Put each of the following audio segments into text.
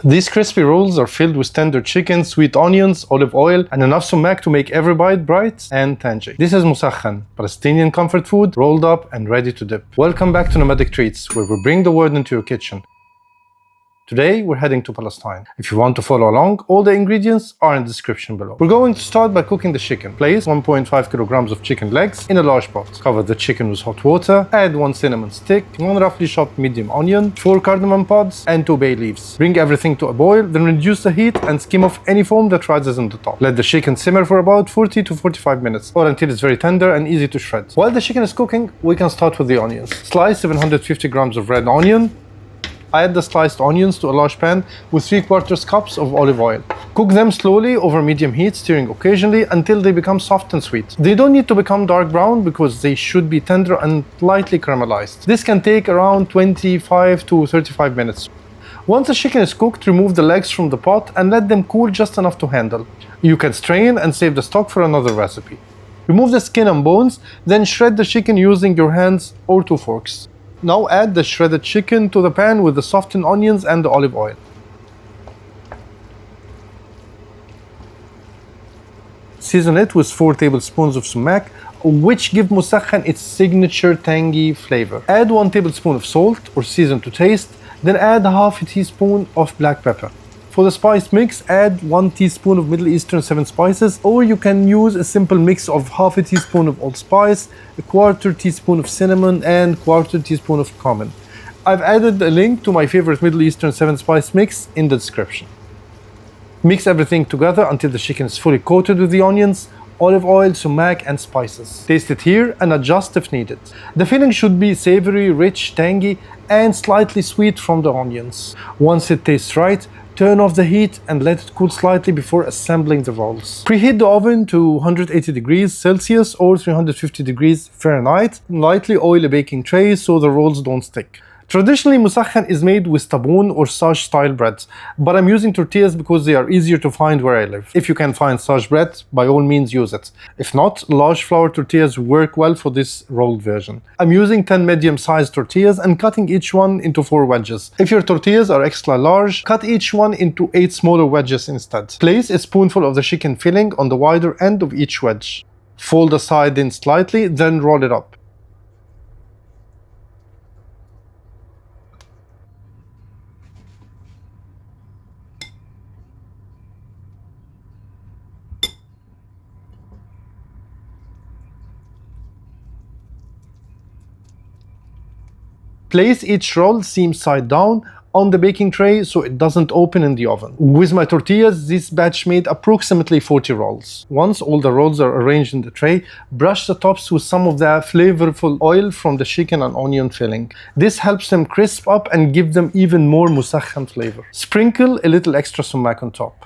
These crispy rolls are filled with tender chicken, sweet onions, olive oil, and enough sumac to make every bite bright and tangy. This is Musakhan, Palestinian comfort food, rolled up and ready to dip. Welcome back to Nomadic Treats, where we bring the world into your kitchen. Today, we're heading to Palestine. If you want to follow along, all the ingredients are in the description below. We're going to start by cooking the chicken. Place 1.5 kilograms of chicken legs in a large pot. Cover the chicken with hot water. Add 1 cinnamon stick, 1 roughly chopped medium onion, 4 cardamom pods, and 2 bay leaves. Bring everything to a boil, then reduce the heat and skim off any foam that rises on the top. Let the chicken simmer for about 40 to 45 minutes, or until it's very tender and easy to shred. While the chicken is cooking, we can start with the onions. Slice 750 grams of red onion. Add the sliced onions to a large pan with 3/4 cups of olive oil. Cook them slowly over medium heat, stirring occasionally until they become soft and sweet. They don't need to become dark brown because they should be tender and lightly caramelized. This can take around 25 to 35 minutes. Once the chicken is cooked, remove the legs from the pot and let them cool just enough to handle. You can strain and save the stock for another recipe. Remove the skin and bones, then shred the chicken using your hands or 2 forks. Now add the shredded chicken to the pan with the softened onions and the olive oil. Season it with 4 tablespoons of sumac, which give Musakhan its signature tangy flavor. Add 1 tablespoon of salt or season to taste, then add half a teaspoon of black pepper. For the spice mix, add 1 teaspoon of Middle Eastern 7 spices, or you can use a simple mix of half a teaspoon of allspice, a 1/4 teaspoon of cinnamon, and 1/4 teaspoon of cumin. I've added a link to my favorite Middle Eastern 7 spice mix in the description. Mix everything together until the chicken is fully coated with the onions, olive oil, sumac, and spices. Taste it here and adjust if needed. The filling should be savory, rich, tangy, and slightly sweet from the onions. Once it tastes right, turn off the heat and let it cool slightly before assembling the rolls. Preheat the oven to 180 degrees Celsius or 350 degrees Fahrenheit. Lightly oil a baking tray so the rolls don't stick. Traditionally, Musakhan is made with taboon or sage style bread, but I'm using tortillas because they are easier to find where I live. If you can find sage bread, by all means use it. If not, large flour tortillas work well for this rolled version. I'm using 10 medium-sized tortillas and cutting each one into 4 wedges. If your tortillas are extra large, cut each one into 8 smaller wedges instead. Place a spoonful of the chicken filling on the wider end of each wedge. Fold the side in slightly, then roll it up. Place each roll seam side down on the baking tray so it doesn't open in the oven. With my tortillas, this batch made approximately 40 rolls. Once all the rolls are arranged in the tray, brush the tops with some of the flavorful oil from the chicken and onion filling. This helps them crisp up and give them even more Musakhan flavor. Sprinkle a little extra sumac on top.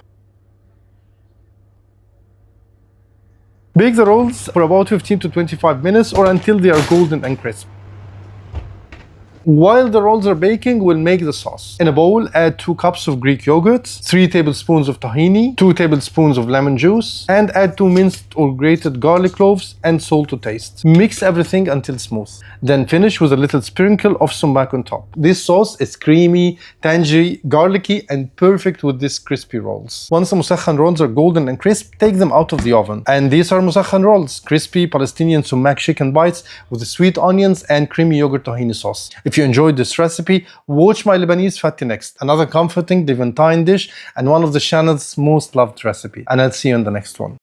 Bake the rolls for about 15 to 25 minutes or until they are golden and crisp. While the rolls are baking, we'll make the sauce. In a bowl, add 2 cups of Greek yogurt, 3 tablespoons of tahini, 2 tablespoons of lemon juice, and add 2 minced or grated garlic cloves and salt to taste. Mix everything until smooth. Then finish with a little sprinkle of sumac on top. This sauce is creamy, tangy, garlicky, and perfect with these crispy rolls. Once the Musakhan rolls are golden and crisp, take them out of the oven. And these are Musakhan rolls, crispy Palestinian sumac chicken bites with the sweet onions and creamy yogurt tahini sauce. If you enjoyed this recipe, watch my Lebanese Fatti next, another comforting Levantine dish and one of the channel's most loved recipe. And I'll see you in the next one.